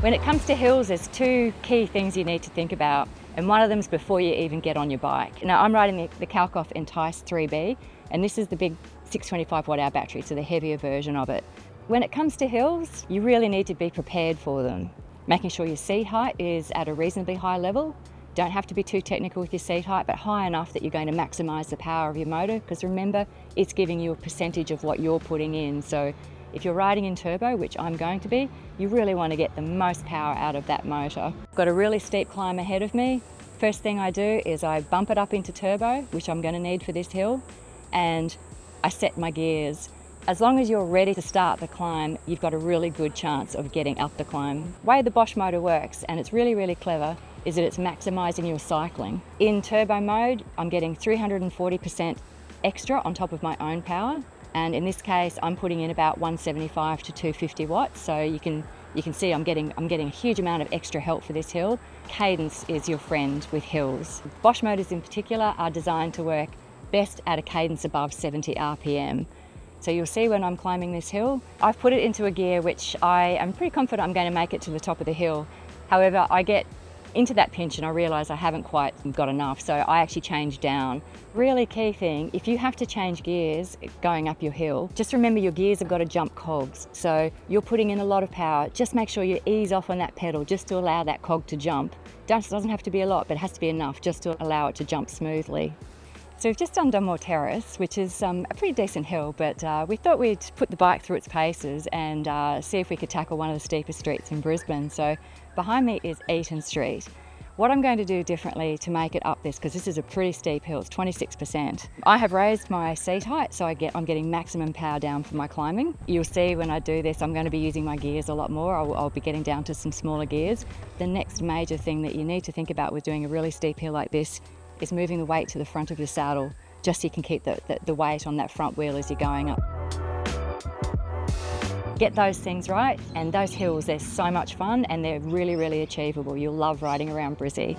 When it comes to hills, there's two key things you need to think about, and one of them is before you even get on your bike. Now, I'm riding the Kalkhoff Entice 3B, and this is the big 625 watt hour battery, so the heavier version of it. When it comes to hills, you really need to be prepared for them. Making sure your seat height is at a reasonably high level. Don't have to be too technical with your seat height, but high enough that you're going to maximise the power of your motor, because remember, it's giving you a percentage of what you're putting in. So if you're riding in turbo, which I'm going to be, you really want to get the most power out of that motor. I've got a really steep climb ahead of me. First thing I do is I bump it up into turbo, which I'm going to need for this hill, and I set my gears. As long as you're ready to start the climb, you've got a really good chance of getting up the climb. The way the Bosch motor works, and it's really, really clever, is that it's maximising your cycling. In turbo mode, I'm getting 340% extra on top of my own power. And in this case, I'm putting in about 175 to 250 watts. So you can see I'm getting a huge amount of extra help for this hill. Cadence is your friend with hills. Bosch motors in particular are designed to work best at a cadence above 70 RPM. So you'll see when I'm climbing this hill, I've put it into a gear which I am pretty confident I'm going to make it to the top of the hill. However, I get into that pinch and I realise I haven't quite got enough, so I actually change down. Really key thing, if you have to change gears going up your hill, just remember your gears have got to jump cogs. So you're putting in a lot of power, just make sure you ease off on that pedal just to allow that cog to jump. Doesn't have to be a lot, but it has to be enough just to allow it to jump smoothly. So we've just done Dunmore Terrace, which is a pretty decent hill, but we thought we'd put the bike through its paces and see if we could tackle one of the steepest streets in Brisbane. So behind me is Eaton Street. What I'm going to do differently to make it up this, because this is a pretty steep hill, it's 26%. I have raised my seat height, so I'm getting maximum power down for my climbing. You'll see when I do this, I'm going to be using my gears a lot more. I'll be getting down to some smaller gears. The next major thing that you need to think about with doing a really steep hill like this is moving the weight to the front of your saddle, just so you can keep the weight on that front wheel as you're going up. Get those things right, and those hills, they're so much fun and they're really, really achievable. You'll love riding around Brizzy.